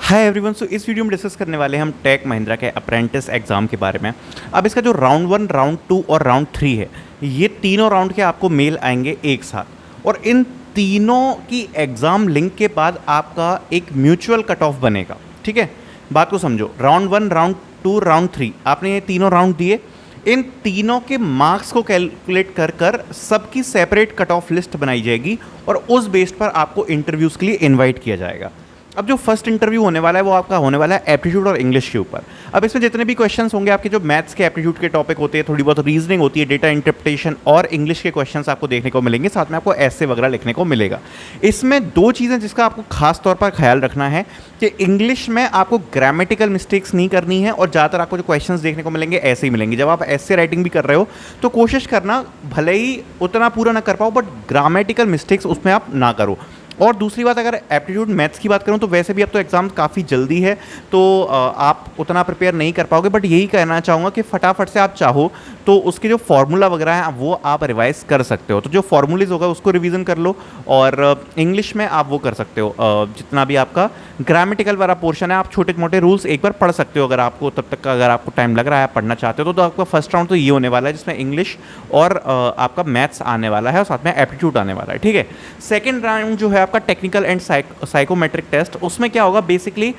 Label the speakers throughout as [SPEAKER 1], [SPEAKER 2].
[SPEAKER 1] Hi everyone. सो इस video में discuss करने वाले हैं हम टेक महिंद्रा के अप्रेंटिस एग्ज़ाम के बारे में। अब इसका जो राउंड 1, राउंड 2 और राउंड 3 है, ये तीनों राउंड के आपको मेल आएंगे एक साथ, और इन तीनों की एग्ज़ाम लिंक के बाद आपका एक म्यूचुअल कट ऑफ बनेगा। ठीक है, बात को समझो। राउंड 1, राउंड 2, राउंड 3, आपने ये तीनों राउंड दिए, इन तीनों के मार्क्स को कैलकुलेट कर कर सबकी सेपरेट कट ऑफ लिस्ट बनाई जाएगी और उस बेस पर आपको इंटरव्यूज़ के लिए इनवाइट किया जाएगा। अब जो फर्स्ट इंटरव्यू होने वाला है वो आपका होने वाला है एप्टीट्यूड और इंग्लिश के ऊपर। अब इसमें जितने भी क्वेश्चंस होंगे आपके जो मैथ्स के एप्टीट्यूड के टॉपिक होते हैं, थोड़ी बहुत रीजनिंग होती है, डेटा इंटरप्रिटेशन और इंग्लिश के क्वेश्चंस आपको देखने को मिलेंगे, साथ में आपको ऐसे वगैरह लिखने को मिलेगा। इसमें दो चीज़ें जिसका आपको खास तौर पर ख्याल रखना है कि इंग्लिश में आपको ग्रामेटिकल मिस्टेक्स नहीं करनी है और ज़्यादातर आपको जो क्वेश्चंस देखने को मिलेंगे ऐसे ही मिलेंगे। जब आप ऐसे राइटिंग भी कर रहे हो तो कोशिश करना भले ही उतना पूरा ना कर पाओ, बट ग्रामेटिकल मिस्टेक्स उसमें आप ना करो। और दूसरी बात, अगर एप्टीट्यूड मैथ्स की बात करूं तो वैसे भी अब तो एग्ज़ाम काफ़ी जल्दी है, तो आप उतना प्रिपेयर नहीं कर पाओगे, बट यही कहना चाहूँगा कि फटाफट से आप चाहो तो उसके जो फार्मूला वगैरह हैं वो आप रिवाइज कर सकते हो। तो जो फार्मूलेज होगा उसको रिवीजन कर लो, और इंग्लिश में आप वो कर सकते हो, जितना भी आपका ग्रामेटिकल वाला पोर्शन है आप छोटे मोटे रूल्स एक बार पढ़ सकते हो। अगर आपको तब तक अगर आपको टाइम लग रहा है, आप पढ़ना चाहते हो तो आपका फर्स्ट राउंड तो ये होने वाला है जिसमें इंग्लिश और आपका मैथ्स आने वाला है और साथ में एप्टीट्यूड आने वाला है। ठीक है, सेकेंड राउंड जो है आपका टेक्निकल एंड साइकोमेट्रिक टेस्ट। उसमें क्या होगा, बेसिकली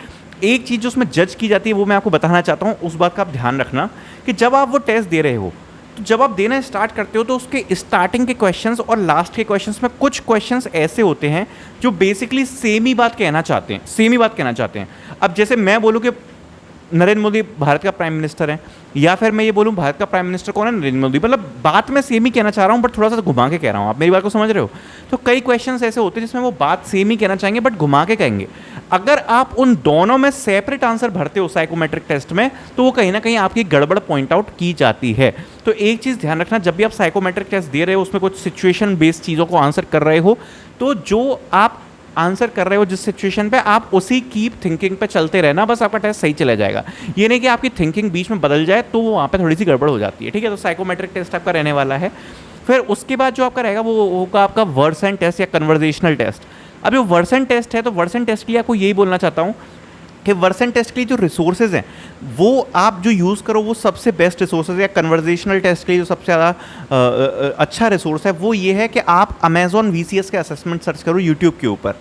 [SPEAKER 1] एक चीज़ जो उसमें जज की जाती है वो मैं आपको बताना चाहता हूँ। उस बात का आप ध्यान रखना कि जब आप वो टेस्ट दे रहे हो, तो जब आप देना स्टार्ट करते हो तो उसके स्टार्टिंग के क्वेश्चंस और लास्ट के क्वेश्चंस में कुछ क्वेश्चंस ऐसे होते हैं जो बेसिकली सेम ही बात कहना चाहते हैं। अब जैसे मैं बोलूँ कि नरेंद्र मोदी भारत का प्राइम मिनिस्टर है, या फिर मैं ये बोलूँ भारत का प्राइम मिनिस्टर कौन है, नरेंद्र मोदी, मतलब बात मैं सेम ही कहना चाह रहा हूँ बट थोड़ा सा घुमा के कह रहा हूँ। आप मेरी बात को समझ रहे हो? तो कई क्वेश्चंस ऐसे होते हैं जिसमें वो बात सेम ही कहना चाहेंगे बट घुमा के कहेंगे। अगर आप उन दोनों में सेपरेट आंसर भरते हो साइकोमेट्रिक टेस्ट में, तो वो कहीं ना कहीं आपकी गड़बड़ पॉइंट आउट की जाती है। तो एक चीज़ ध्यान रखना, जब भी आप साइकोमेट्रिक टेस्ट दे रहे हो उसमें कुछ सिचुएशन बेस्ड चीज़ों को आंसर कर रहे हो, तो जो आप आंसर कर रहे हो जिस सिचुएशन पे, आप उसी कीप थिंकिंग पे चलते रहना, बस आपका टेस्ट सही चला जाएगा। ये नहीं कि आपकी थिंकिंग बीच में बदल जाए तो वहाँ पे थोड़ी सी गड़बड़ हो जाती है। ठीक है, तो साइकोमेट्रिक टेस्ट आपका रहने वाला है। फिर उसके बाद जो आपका रहेगा वो होगा आपका वर्ड्स एंड टेस्ट या कन्वर्जेशनल टेस्ट। अब जो वर्ड्स एंड टेस्ट है, तो वर्ड्स एंड टेस्ट के लिए आपको यही बोलना चाहता हूँ कि वर्ड्स एंड टेस्ट के लिए जो रिसोर्सेज हैं वो आप जो यूज़ करो वो सबसे बेस्ट रिसोर्सेज, या कन्वर्जेशनल टेस्ट के लिए जो सबसे ज़्यादा अच्छा रिसोर्स है वो ये है कि आप अमेजॉन VCS के असेसमेंट सर्च करो यूट्यूब के ऊपर।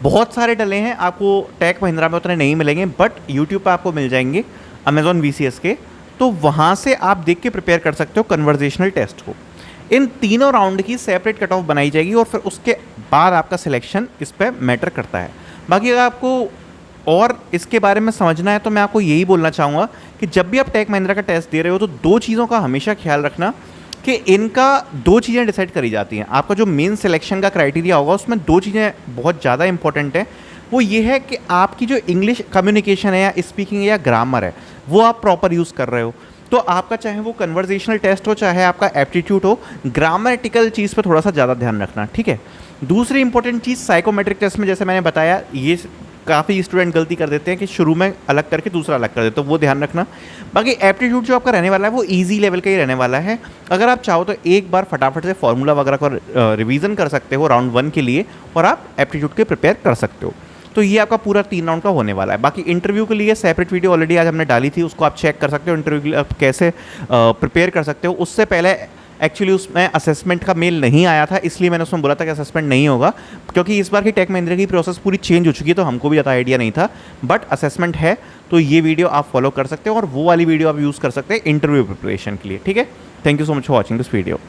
[SPEAKER 1] बहुत सारे डले हैं, आपको टेक महिंद्रा में उतने नहीं मिलेंगे, बट यूट्यूब पर आपको मिल जाएंगे अमेजॉन VCS के, तो वहाँ से आप देख के प्रिपेयर कर सकते हो कन्वर्जेशनल टेस्ट को। इन तीनों राउंड की सेपरेट कट ऑफ बनाई जाएगी और फिर उसके बाद आपका सिलेक्शन इस पर मैटर करता है। बाकी अगर आपको और इसके बारे में समझना है तो मैं आपको यही बोलना चाहूँगा कि जब भी आप टेक महिंद्रा का टेस्ट दे रहे हो तो दो चीज़ों का हमेशा ख्याल रखना कि इनका दो चीज़ें डिसाइड करी जाती हैं। आपका जो मेन सिलेक्शन का क्राइटेरिया होगा उसमें दो चीज़ें बहुत ज़्यादा इंपॉर्टेंट है। वो ये है कि आपकी जो इंग्लिश कम्युनिकेशन है या स्पीकिंग या ग्रामर है वो आप प्रॉपर यूज़ कर रहे हो। तो आपका चाहे वो कन्वर्जेशनल टेस्ट हो चाहे आपका एप्टीट्यूड हो, ग्रामेटिकल चीज़ पर थोड़ा सा ज़्यादा ध्यान रखना। ठीक है, दूसरी इंपॉर्टेंट चीज़ साइकोमेट्रिक टेस्ट में, जैसे मैंने बताया, ये काफ़ी स्टूडेंट गलती कर देते हैं कि शुरू में अलग करके दूसरा अलग कर देते, तो वो ध्यान रखना। बाकी एप्टीट्यूड जो आपका रहने वाला है वो इजी लेवल का ही रहने वाला है। अगर आप चाहो तो एक बार फटाफट से फार्मूला वगैरह का रिवीजन कर सकते हो राउंड 1 के लिए, और आप एप्टीट्यूड के प्रिपेयर कर सकते हो। तो ये आपका पूरा 3 राउंड का होने वाला है। बाकी इंटरव्यू के लिए सेपरेट वीडियो ऑलरेडी आज हमने डाली थी, उसको आप चेक कर सकते हो। इंटरव्यू के लिए आप कैसे प्रिपेयर कर सकते हो। उससे पहले एक्चुअली उसमें असेसमेंट का मेल नहीं आया था, इसलिए मैंने उसमें बोला था कि असेसमेंट नहीं होगा, क्योंकि इस बार की टेक महिंद्रा की प्रोसेस पूरी चेंज हो चुकी है, तो हमको भी ज़्यादा आइडिया नहीं था। बट असेसमेंट है तो ये वीडियो आप फॉलो कर सकते हो और वो वाली वीडियो आप यूज़ कर सकते हैं इंटरव्यू प्रिपरेशन के लिए। ठीक है, thank you so much for watching this video.